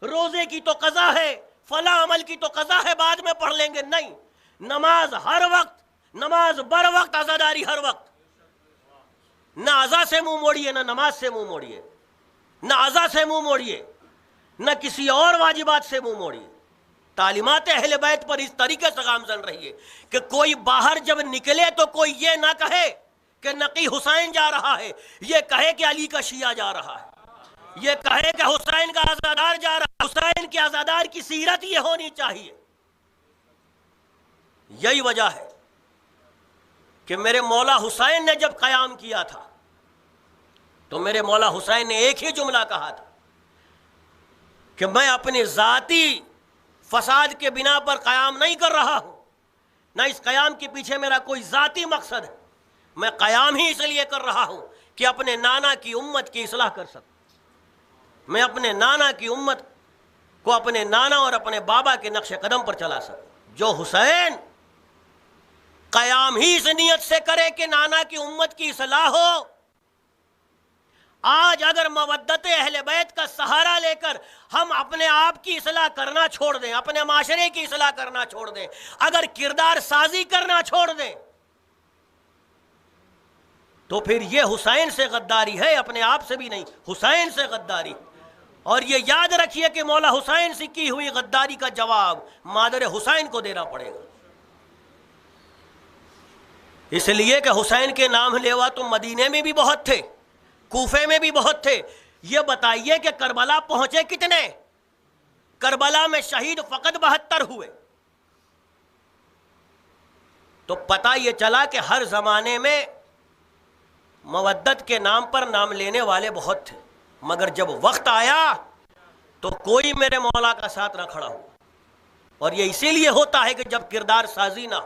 روزے کی تو قضا ہے، فلاں عمل کی تو قضا ہے، بعد میں پڑھ لیں گے۔ نہیں، نماز ہر وقت، نماز بر وقت، عزاداری ہر وقت۔ نہ عزا سے منہ موڑیے، نہ نماز سے منہ موڑیے، نہ عزا سے منہ موڑیے، نہ کسی اور واجبات سے منہ موڑیے۔ تعلیمات اہل بیت پر اس طریقے سے گامزن رہیے کہ کوئی باہر جب نکلے تو کوئی یہ نہ کہے کہ نقی حسین جا رہا ہے، یہ کہے کہ علی کا شیعہ جا رہا ہے، یہ کہے کہ حسین کا عزادار جا رہا ہے۔ حسین کے عزادار کی سیرت یہ ہونی چاہیے۔ یہی وجہ ہے کہ میرے مولا حسین نے جب قیام کیا تھا تو میرے مولا حسین نے ایک ہی جملہ کہا تھا کہ میں اپنے ذاتی فساد کے بنا پر قیام نہیں کر رہا ہوں، نہ اس قیام کے پیچھے میرا کوئی ذاتی مقصد ہے، میں قیام ہی اس لیے کر رہا ہوں کہ اپنے نانا کی امت کی اصلاح کر سکوں، میں اپنے نانا کی امت کو اپنے نانا اور اپنے بابا کے نقش قدم پر چلا سکوں۔ جو حسین قیام ہی اس نیت سے کرے کہ نانا کی امت کی اصلاح ہو، آج اگر مودت اہل بیت کا سہارا لے کر ہم اپنے آپ کی اصلاح کرنا چھوڑ دیں، اپنے معاشرے کی اصلاح کرنا چھوڑ دیں، اگر کردار سازی کرنا چھوڑ دیں، تو پھر یہ حسین سے غداری ہے، اپنے آپ سے بھی نہیں، حسین سے غداری۔ اور یہ یاد رکھیے کہ مولا حسین سے کی ہوئی غداری کا جواب مادر حسین کو دینا پڑے گا۔ اس لیے کہ حسین کے نام لیوا تو مدینے میں بھی بہت تھے، کوفے میں بھی بہت تھے۔ یہ بتائیے کہ کربلا پہنچے کتنے؟ کربلا میں شہید فقط 72 ہوئے۔ تو پتہ یہ چلا کہ ہر زمانے میں مودت کے نام پر نام لینے والے بہت تھے، مگر جب وقت آیا تو کوئی میرے مولا کا ساتھ نہ کھڑا ہو۔ اور یہ اسی لیے ہوتا ہے کہ جب کردار سازی نہ،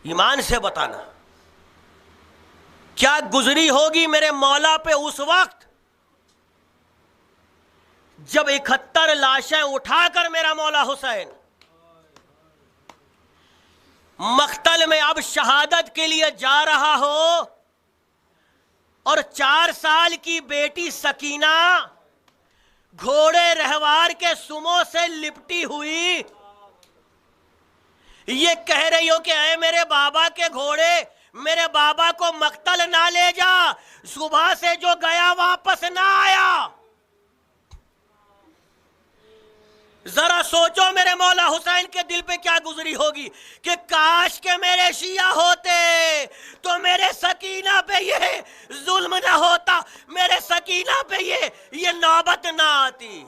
ایمان سے بتانا کیا گزری ہوگی میرے مولا پہ اس وقت جب 71 لاشیں اٹھا کر میرا مولا حسین مقتل میں اب شہادت کے لیے جا رہا ہو، اور 4 سال کی بیٹی سکینہ گھوڑے رہوار کے سموں سے لپٹی ہوئی یہ کہہ رہی ہو کہ اے میرے بابا کے گھوڑے، میرے بابا کو مقتل نہ لے جا، صبح سے جو گیا واپس نہ آیا۔ ذرا سوچو میرے مولا حسین کے دل پہ کیا گزری ہوگی کہ کاش کہ میرے شیعہ ہوتے تو میرے سکینہ پہ یہ ظلم نہ ہوتا، میرے سکینہ پہ یہ نوبت نہ آتی۔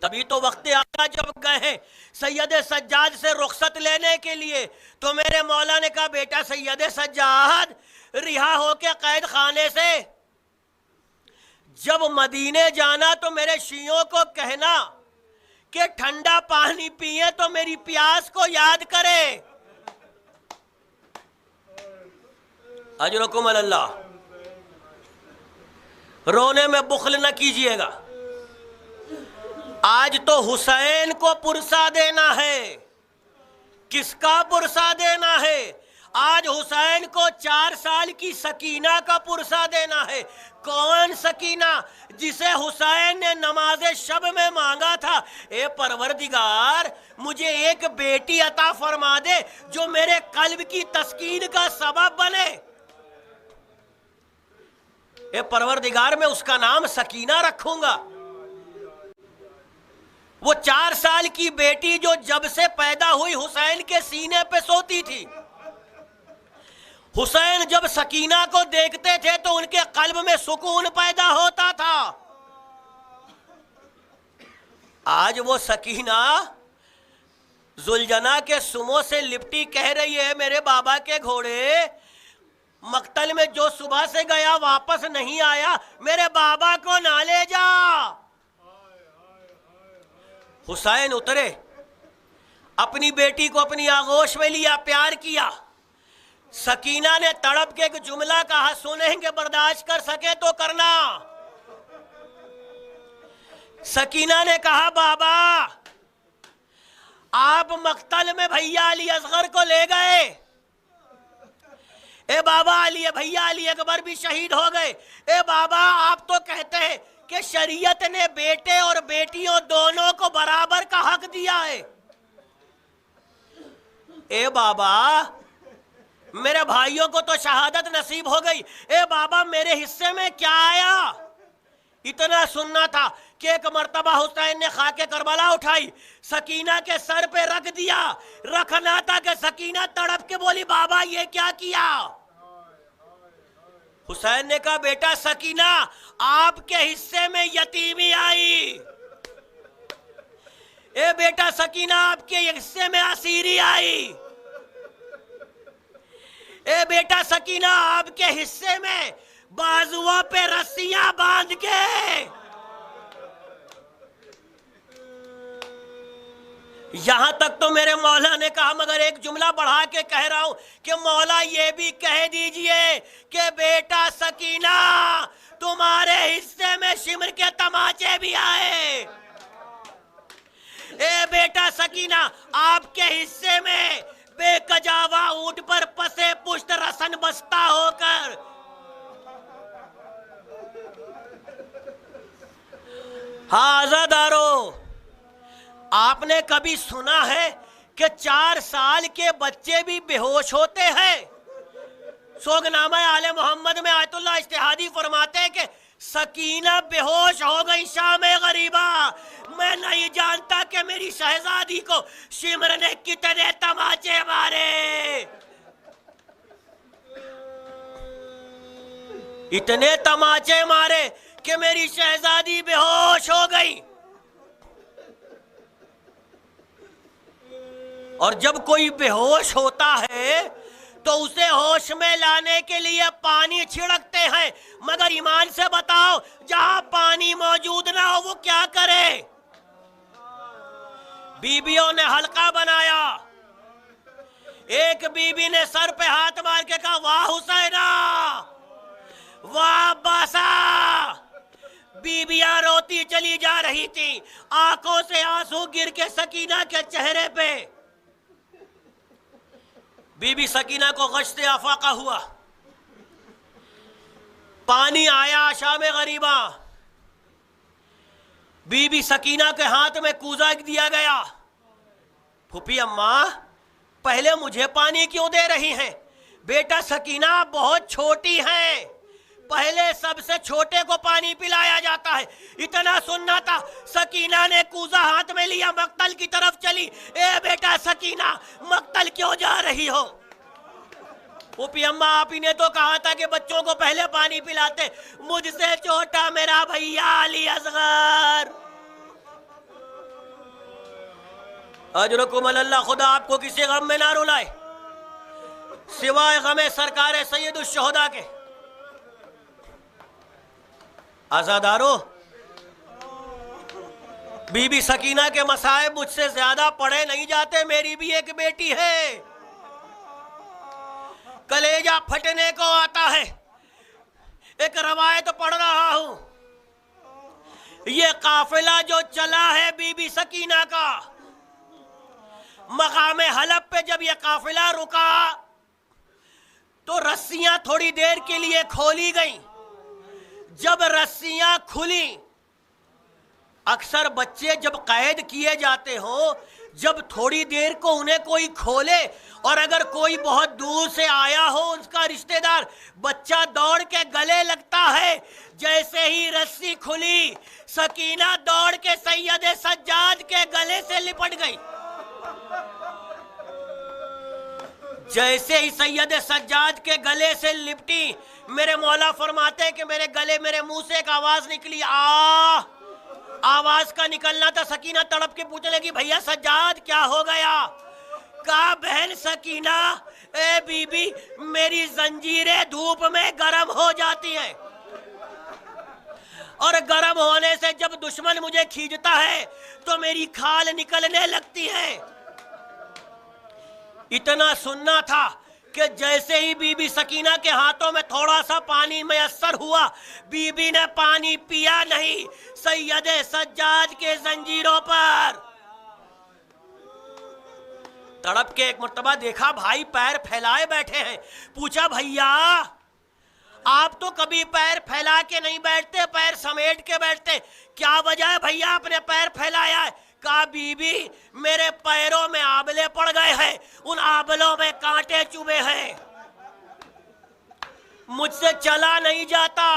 تبھی تو وقت آقا جب گئے ہیں سید سجاد سے رخصت لینے کے لیے، تو میرے مولا نے کہا بیٹا سید سجاد رہا ہو کے قید خانے سے جب مدینے جانا تو میرے شیعوں کو کہنا کہ ٹھنڈا پانی پیئے تو میری پیاس کو یاد کرے۔ اجرکم اللہ، رونے میں بخل نہ کیجئے گا۔ آج تو حسین کو پرسا دینا ہے۔ کس کا پرسا دینا ہے؟ آج حسین کو 4 سال کی سکینہ کا پرسا دینا ہے۔ کون سکینہ؟ جسے حسین نے نماز شب میں مانگا تھا، اے پروردگار مجھے ایک بیٹی عطا فرما دے جو میرے قلب کی تسکین کا سبب بنے۔ اے پروردگار میں اس کا نام سکینہ رکھوں گا۔ وہ 4 سال کی بیٹی جو جب سے پیدا ہوئی حسین کے سینے پہ سوتی تھی، حسین جب سکینہ کو دیکھتے تھے تو ان کے قلب میں سکون پیدا ہوتا تھا۔ آج وہ سکینہ ذوالجناح کے سموں سے لپٹی کہہ رہی ہے میرے بابا کے گھوڑے مقتل میں جو صبح سے گیا واپس نہیں آیا، میرے بابا کو نہ لے جا۔ حسین اترے، اپنی بیٹی کو اپنی آغوش میں لیا، پیار کیا۔ سکینہ نے تڑپ کے ایک جملہ کہا، سنیں گے برداشت کر سکے تو کرنا۔ سکینہ نے کہا بابا آپ مقتل میں بھیا علی اصغر کو لے گئے، اے بابا بھیا علی اکبر بھی شہید ہو گئے، اے بابا آپ تو کہتے ہیں کہ شریعت نے بیٹے اور بیٹیوں دونوں کو برابر کا حق دیا ہے۔ اے بابا میرے بھائیوں کو تو شہادت نصیب ہو گئی، اے بابا میرے حصے میں کیا آیا؟ اتنا سننا تھا کہ ایک مرتبہ حسین نے خاک کربلا اٹھائی، سکینہ کے سر پہ رکھ دیا، رکھنا تھا کہ سکینہ تڑپ کے بولی بابا یہ کیا کیا؟ حسین نے کہا بیٹا سکینہ آپ کے حصے میں یتیمی آئی، اے بیٹا سکینہ آپ کے حصے میں اسیری آئی، اے بیٹا سکینہ آپ کے حصے میں بازوؤں پہ رسیاں باندھ کے۔ یہاں تک تو میرے مولا نے کہا مگر ایک جملہ بڑھا کے کہہ رہا ہوں کہ مولا یہ بھی کہہ دیجئے کہ بیٹا سکینہ تمہارے حصے میں شمر کے تماچے بھی آئے، اے بیٹا سکینہ آپ کے حصے میں بے کجاوا اونٹ پر پسے پشت رسن بستہ ہو کر ہاں عزادارو، آپ نے کبھی سنا ہے کہ 4 سال کے بچے بھی بے ہوش ہوتے ہیں؟ سوگنامہ آل محمد میں آیت اللہ اجتہادی فرماتے ہیں کہ سکینہ بے ہوش ہو گئی شام غریبہ، میں نہیں جانتا کہ میری شہزادی کو شمر نے کتنے تماچے مارے، اتنے تماچے مارے کہ میری شہزادی بے ہوش ہو گئی۔ اور جب کوئی بے ہوش ہوتا ہے تو اسے ہوش میں لانے کے لیے پانی چھڑکتے ہیں، مگر ایمان سے بتاؤ جہاں پانی موجود نہ ہو وہ کیا کرے؟ بیویوں نے حلقہ بنایا، ایک بیوی نے سر پہ ہاتھ مار کے کہا واہ حسینہ واہ عباسہ، بیویاں روتی چلی جا رہی تھی، آنکھوں سے آنسو گر کے سکینہ کے چہرے پہ۔ بی بی سکینہ کو غشت افاقہ ہوا، پانی آیا شام غریبہ، بی بی سکینہ کے ہاتھ میں کوزہ دیا گیا، پھوپھی اماں پہلے مجھے پانی کیوں دے رہی ہیں؟ بیٹا سکینہ بہت چھوٹی ہیں، پہلے سب سے چھوٹے کو پانی پلایا جاتا ہے۔ اتنا سننا تھا، سکینہ نے کوزہ ہاتھ میں لیا، مقتل کی طرف چلی۔ اے بیٹا سکینہ مقتل کیوں جا رہی ہو؟ پھوپھی اماں آپ ہی نے تو کہا تھا کہ بچوں کو پہلے پانی پلاتے، مجھ سے چھوٹا میرا بھیا علی اصغر۔ اجرکم اللہ، خدا آپ کو کسی غم میں نہ رلائے سوائے غم سرکار سید الشہداء کے۔ آزادارو، بی بی سکینہ کے مصائب مجھ سے زیادہ پڑھے نہیں جاتے، میری بھی ایک بیٹی ہے، کلیجہ پھٹنے کو آتا ہے۔ ایک روایت پڑھ رہا ہوں، یہ قافلہ جو چلا ہے بی بی سکینہ کا، مقام حلب پہ جب یہ قافلہ رکا تو رسیاں تھوڑی دیر کے لیے کھولی گئیں۔ جب رسیاں کھلی، اکثر بچے جب قید کیے جاتے ہوں، جب تھوڑی دیر کو انہیں کوئی کھولے اور اگر کوئی بہت دور سے آیا ہو اس کا رشتہ دار، بچہ دوڑ کے گلے لگتا ہے۔ جیسے ہی رسی کھلی، سکینہ دوڑ کے سید سجاد کے گلے سے لپٹ گئی۔ جیسے ہی سید سجاد کے گلے سے لپٹی، میرے مولا فرماتے ہیں کہ میرے گلے میرے منہ سے ایک آواز نکلی، آواز کا نکلنا تھا۔ سکینہ تڑپ کے پوچھنے لگی بھیا سجاد کیا ہو گیا؟ کہا بہن سکینہ، اے بی بی میری زنجیریں دھوپ میں گرم ہو جاتی ہیں، اور گرم ہونے سے جب دشمن مجھے کھینچتا ہے تو میری کھال نکلنے لگتی ہے۔ اتنا سننا تھا کہ جیسے ہی بی بی سکینہ کے ہاتھوں میں تھوڑا سا پانی میسر ہوا، بی بی نے پانی پیا نہیں، سید سجاد کے زنجیروں پر تڑپ کے ایک مرتبہ دیکھا بھائی پیر پھیلائے بیٹھے ہیں۔ پوچھا بھیا آپ تو کبھی پیر پھیلا کے نہیں بیٹھتے، پیر سمیٹ کے بیٹھتے، کیا وجہ ہے بھیا آپ نے پیر پھیلایا ہے؟ کہا بی بی میرے پیروں میں آبلے پڑ گئے ہیں، ان آبلوں میں کانٹے چبھے ہیں، مجھ سے چلا نہیں جاتا۔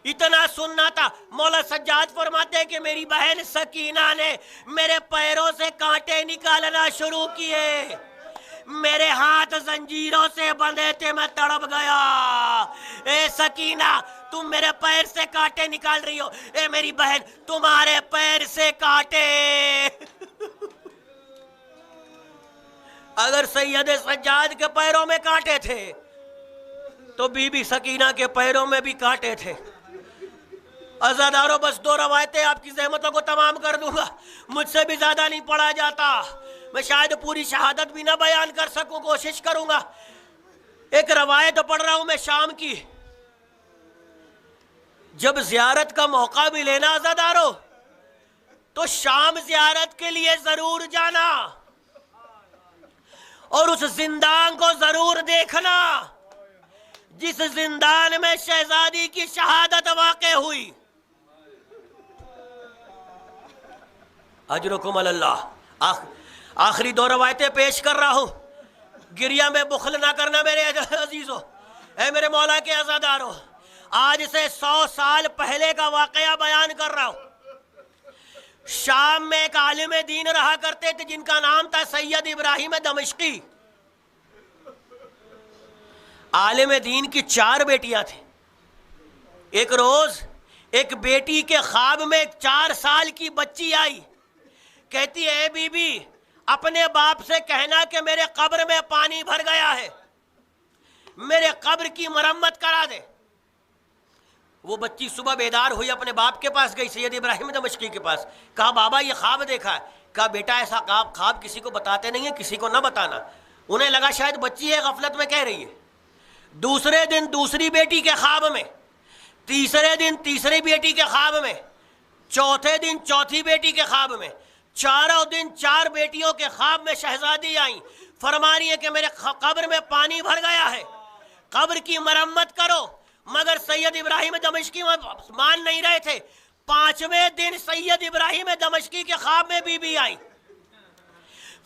اتنا سننا تھا، مولا سجاد فرماتے ہیں کہ میری بہن سکینہ نے میرے پیروں سے کانٹے نکالنا شروع کیے، میرے ہاتھ زنجیروں سے بندھے تھے، میں تڑپ گیا۔ اے سکینہ تم میرے پیر سے کانٹے نکال رہی ہو، اے میری بہن تمہارے پیر سے کانٹے۔ اگر سید سجاد کے پیروں میں کانٹے تھے تو بی بی سکینہ کے پیروں میں بھی کانٹے تھے۔ عزادارو بس 2 روایتیں آپ کی زحمتوں کو تمام کر دوں گا، مجھ سے بھی زیادہ نہیں پڑھا جاتا، میں شاید پوری شہادت بھی نہ بیان کر سکوں، کوشش کروں گا۔ ایک روایت پڑھ رہا ہوں میں شام کی، جب زیارت کا موقع بھی لینا عزادارو تو شام زیارت کے لیے ضرور جانا اور اس زندان کو ضرور دیکھنا جس زندان میں شہزادی کی شہادت واقع ہوئی۔ اجرکم علی اللہ۔ آخری دو روایتیں پیش کر رہا ہوں، گریہ میں بخل نہ کرنا میرے عزیزو، اے میرے مولا کے عزادارو۔ آج سے 100 سال پہلے کا واقعہ بیان کر رہا ہوں۔ شام میں ایک عالم دین رہا کرتے تھے جن کا نام تھا سید ابراہیم دمشقی۔ عالم دین کی 4 بیٹیاں تھیں۔ ایک روز ایک بیٹی کے خواب میں 4 سال کی بچی آئی، کہتی ہے اے بی بی اپنے باپ سے کہنا کہ میرے قبر میں پانی بھر گیا ہے، میرے قبر کی مرمت کرا دے۔ وہ بچی صبح بیدار ہوئی، اپنے باپ کے پاس گئی، سید ابراہیم دمشقی کے پاس، کہا بابا یہ خواب دیکھا ہے۔ کہا بیٹا ایسا خواب کسی کو بتاتے نہیں ہیں، کسی کو نہ بتانا۔ انہیں لگا شاید بچی ہے، غفلت میں کہہ رہی ہے۔ دوسرے دن دوسری بیٹی کے خواب میں، تیسرے دن تیسری بیٹی کے خواب میں، چوتھے دن چوتھی بیٹی کے خواب میں، چاروں دن 4 بیٹیوں کے خواب میں شہزادی آئیں، فرما رہی ہے کہ میرے قبر میں پانی بھر گیا ہے، قبر کی مرمت کرو۔ مگر سید ابراہیم دمشقی مان نہیں رہے تھے۔ 5ویں دن سید ابراہیم دمشقی کے خواب میں بی بی آئی،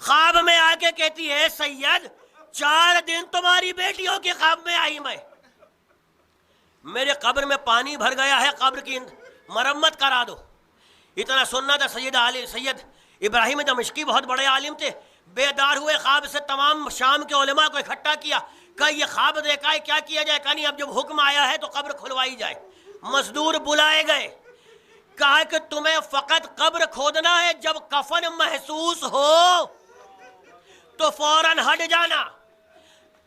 خواب میں آ کے کہتی ہے سید 4 دن تمہاری بیٹیوں کے خواب میں آئی میں، میرے قبر میں پانی بھر گیا ہے، قبر کی مرمت کرا دو۔ اتنا سننا تھا۔ سید ابراہیم دمشقی بہت بڑے عالم تھے، بیدار ہوئے، خواب سے تمام شام کے علماء کو اکٹھا کیا، کہا یہ خواب دیکھا ہے، کیا کیا جائے؟ کہا نہیں، اب جب حکم آیا ہے تو قبر کھلوائی جائے۔ مزدور بلائے گئے، کہا کہ تمہیں فقط قبر کھودنا ہے، جب کفن محسوس ہو تو فوراً ہٹ جانا۔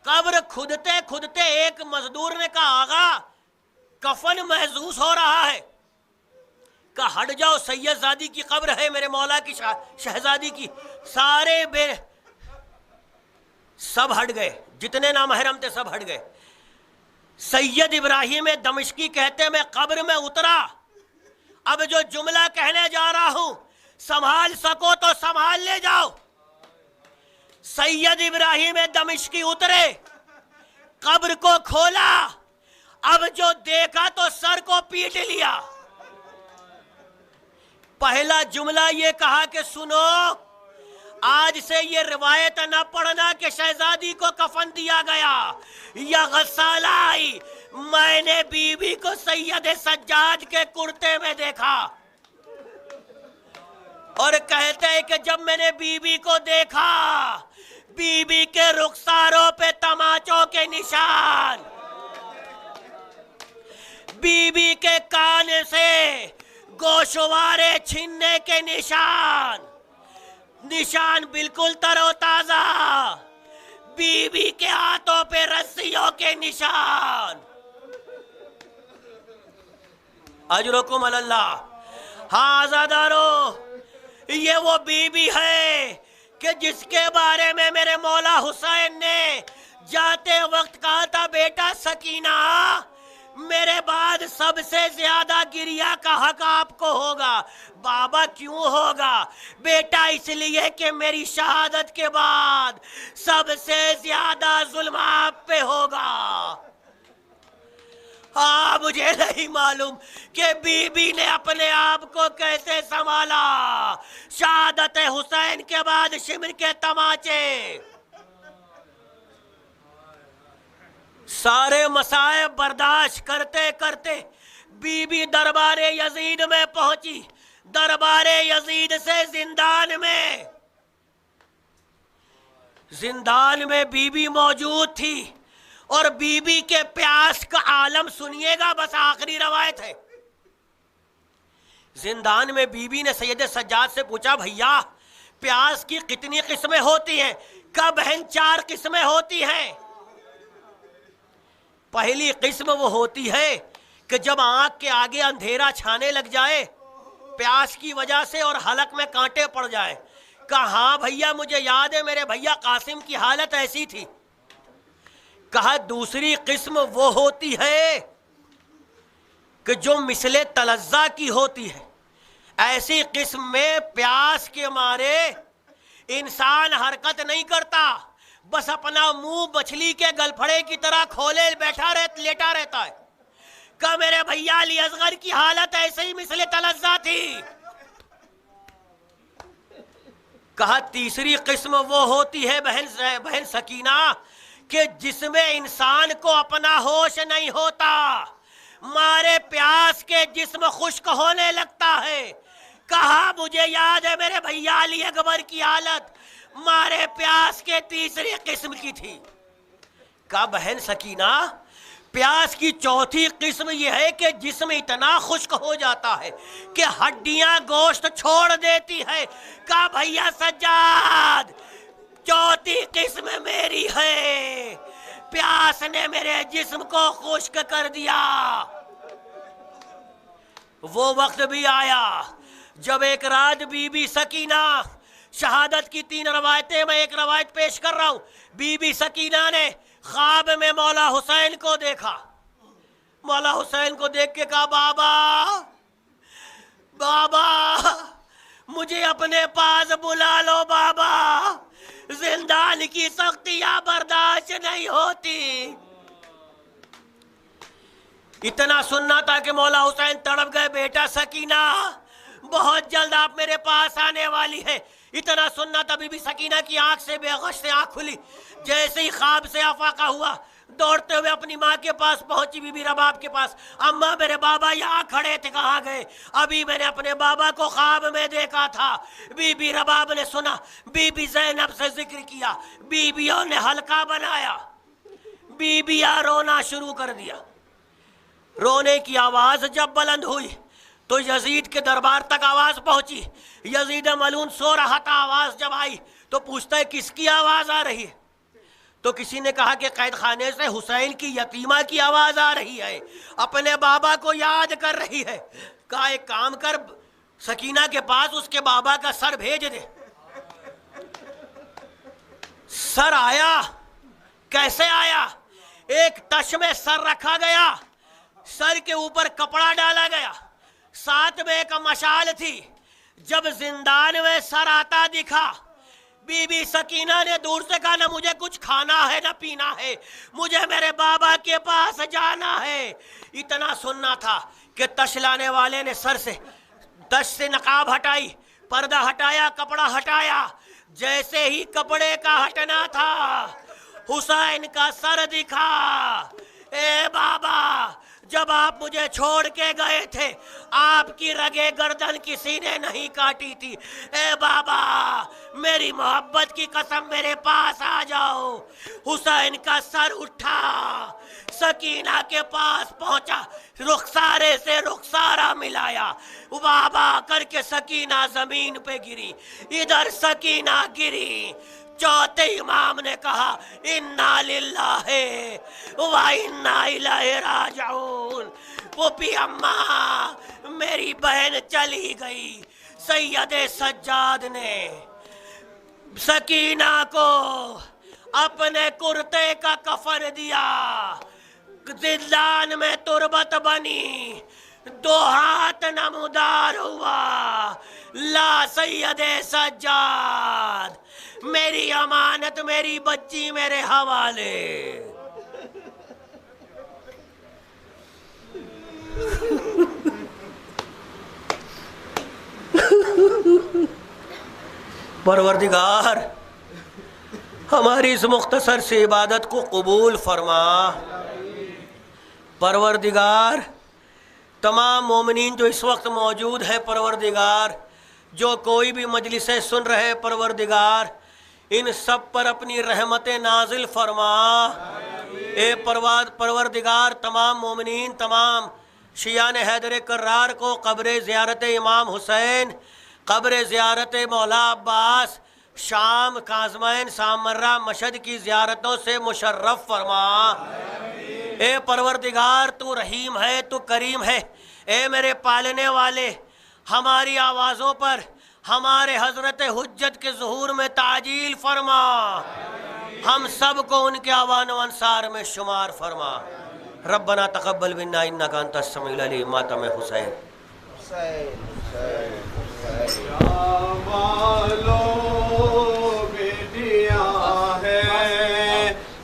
قبر کھودتے کھودتے ایک مزدور نے کہا آغا کفن محسوس ہو رہا ہے۔ کہا ہٹ جاؤ، سید زادی کی قبر ہے، میرے مولا کی شہزادی کی۔ سب ہٹ گئے، جتنے نامحرم تھے سب ہٹ گئے۔ سید ابراہیم دمشقی کہتے میں قبر میں اترا، اب جو جملہ کہنے جا رہا ہوں سنبھال سکو تو سنبھال لے جاؤ۔ سید ابراہیم دمشقی اترے، قبر کو کھولا، اب جو دیکھا تو سر کو پیٹ لیا۔ پہلا جملہ یہ کہا کہ سنو، آج سے یہ روایت نہ پڑھنا کہ شہزادی کو کفن دیا گیا یا غسالہ آئی، میں نے بی بی کو سید سجاد کے کرتے میں دیکھا۔ اور کہتے ہیں کہ جب میں نے بی بی کو دیکھا، بی بی کے رخساروں پہ تماچوں کے نشان، بی بی کے کان سے گوشوارے چھیننے کے نشان بالکل تر و تازہ، بی بی کے ہاتھوں پہ رسیوں کے نشان۔ اجرکم علی اللہ۔ ہاں عزادارو، یہ وہ بی بی ہے کہ جس کے بارے میں میرے مولا حسین نے جاتے وقت کہا تھا بیٹا سکینہ میرے بعد سب سے زیادہ گریہ کا حق آپ کو ہوگا۔ بابا کیوں ہوگا؟ بیٹا اس لیے کہ میری شہادت کے بعد سب سے زیادہ ظلم آپ پہ ہوگا۔ ہاں مجھے نہیں معلوم کہ بی بی نے اپنے آپ کو کیسے سنبھالا۔ شہادت حسین کے بعد شمر کے تماچے، سارے مصائب برداشت کرتے کرتے بی بی دربار یزید میں پہنچی۔ دربار یزید سے زندان میں بی بی موجود تھی، اور بی بی کے پیاس کا عالم سنیے گا، بس آخری روایت ہے۔ زندان میں بی بی نے سید سجاد سے پوچھا بھیا پیاس کی کتنی قسمیں ہوتی ہیں؟ کہا بہن 4 قسمیں ہوتی ہیں۔ پہلی قسم وہ ہوتی ہے کہ جب آنکھ کے آگے اندھیرا چھانے لگ جائے پیاس کی وجہ سے اور حلق میں کانٹے پڑ جائیں۔ کہا ہاں بھیا مجھے یاد ہے، میرے بھیا قاسم کی حالت ایسی تھی۔ کہا دوسری قسم وہ ہوتی ہے کہ جو مثل تلظہ کی ہوتی ہے۔ ایسی قسم میں پیاس کے مارے انسان حرکت نہیں کرتا، بس اپنا منہ مچھلی کے گلپھڑے کی طرح کھولے لیٹا رہتا ہے۔ کہ میرے بھیا علی اصغر کی حالت ایسے ہی مثل تلظہ تھی۔ کہا تیسری قسم وہ ہوتی ہے بہن سکینہ کہ جس میں انسان کو اپنا ہوش نہیں ہوتا، مارے پیاس کے جسم خشک ہونے لگتا ہے۔ کہا مجھے یاد ہے میرے بھیا علی اکبر کی حالت مارے پیاس کے تیسری قسم کی تھی۔ کہا بہن سکینہ پیاس کی چوتھی قسم یہ ہے کہ جسم اتنا خشک ہو جاتا ہے کہ ہڈیاں گوشت چھوڑ دیتی ہے۔ کہا بھیا سجاد چوتھی قسم میری ہے، پیاس نے میرے جسم کو خشک کر دیا۔ وہ وقت بھی آیا جب ایک رات بی بی سکینہ، شہادت کی 3 روایتیں میں ایک روایت پیش کر رہا ہوں، بی بی سکینہ نے خواب میں مولا حسین کو دیکھا۔ مولا حسین کو دیکھ کے کہا بابا بابا مجھے اپنے پاس بلا لو بابا، زندان کی سختیاں برداشت نہیں ہوتی۔ اتنا سننا تھا کہ مولا حسین تڑپ گئے، بیٹا سکینہ بہت جلد آپ میرے پاس آنے والی ہے۔ اتنا سننا تھا بی بی سکینہ کی آنکھ سے بے غش سے آنکھ کھلی، جیسے ہی خواب سے افاقہ ہوا دوڑتے ہوئے اپنی ماں کے پاس پہنچی، بی بی رباب کے پاس۔ اماں میرے بابا یہاں کھڑے تھے، کہاں گئے؟ ابھی میں نے اپنے بابا کو خواب میں دیکھا تھا۔ بی بی رباب نے سنا، بی بی زینب سے ذکر کیا، بیویوں نے حلقہ بنایا، بیویاں رونا شروع کر دیا۔ رونے کی آواز جب بلند ہوئی تو یزید کے دربار تک آواز پہنچی۔ یزید ملعون سو رہا تھا، آواز جب آئی تو پوچھتا ہے کس کی آواز آ رہی ہے؟ تو کسی نے کہا کہ قید خانے سے حسین کی یتیمہ کی آواز آ رہی ہے، اپنے بابا کو یاد کر رہی ہے۔ کہا ایک کام کر، سکینہ کے پاس اس کے بابا کا سر بھیج دے۔ سر آیا، کیسے آیا؟ ایک تش میں سر رکھا گیا، سر کے اوپر کپڑا ڈالا گیا، ساتھ میں ایک مشال تھی۔ جب زندان میں سر آتا دکھا، بی بی سکینہ نے دور سے کہا نہ مجھے کچھ کھانا ہے نہ پینا ہے، مجھے میرے بابا کے پاس جانا ہے۔ اتنا سننا تھا کہ تش لانے والے نے سر سے تش سے نقاب ہٹائی، پردہ ہٹایا، کپڑا ہٹایا۔ جیسے ہی کپڑے کا ہٹنا تھا حسین کا سر دکھا۔ اے بابا جب آپ مجھے چھوڑ کے گئے تھے آپ کی رگے گردن کسی نے نہیں کاٹی تھی، اے بابا میری محبت کی قسم میرے پاس آ جاؤ۔ حسین کا سر اٹھا، سکینہ کے پاس پہنچا، رخسارے سے رخسارہ ملایا، بابا کر کے سکینہ زمین پہ گری، ادھر سکینہ گری۔ چوتھے امام نے کہا انا للہ و انا الیہ راجعون۔ پھوپھی اماں میری بہن چلی گئی۔ سید سجاد نے سکینہ کو اپنے کرتے کا کفن دیا، زندان میں تربت بنی، 2 ہاتھ نمودار ہوا، لا سید سجاد میری امانت میری بچی میرے حوالے۔ پروردگار ہماری اس مختصر سی عبادت کو قبول فرما۔ پروردگار تمام مومنین جو اس وقت موجود ہے، پروردگار جو کوئی بھی مجلسیں سن رہے، پروردگار ان سب پر اپنی رحمتیں نازل فرما۔ اے پروردگار تمام مومنین، تمام شیعان حیدر کرار کو قبر زیارت امام حسین، قبر زیارت مولا عباس، شام، کاظمین، سامرہ، مشہد کی زیارتوں سے مشرف فرما۔ اے پروردگار تو رحیم ہے، تو کریم ہے۔ اے میرے پالنے والے ہماری آوازوں پر ہمارے حضرت حجت کے ظہور میں تعجیل فرما، ہم سب کو ان کے اعوان و انصار میں شمار فرما۔ ربنا تقبل منا انک انت السمیع العلیم۔ ماتم حسین۔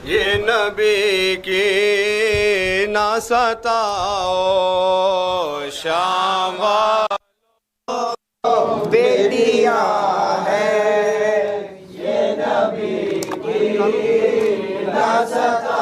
یہ نبی کی نہ ستاؤ، شام بیٹیاں ہیں نہ ستا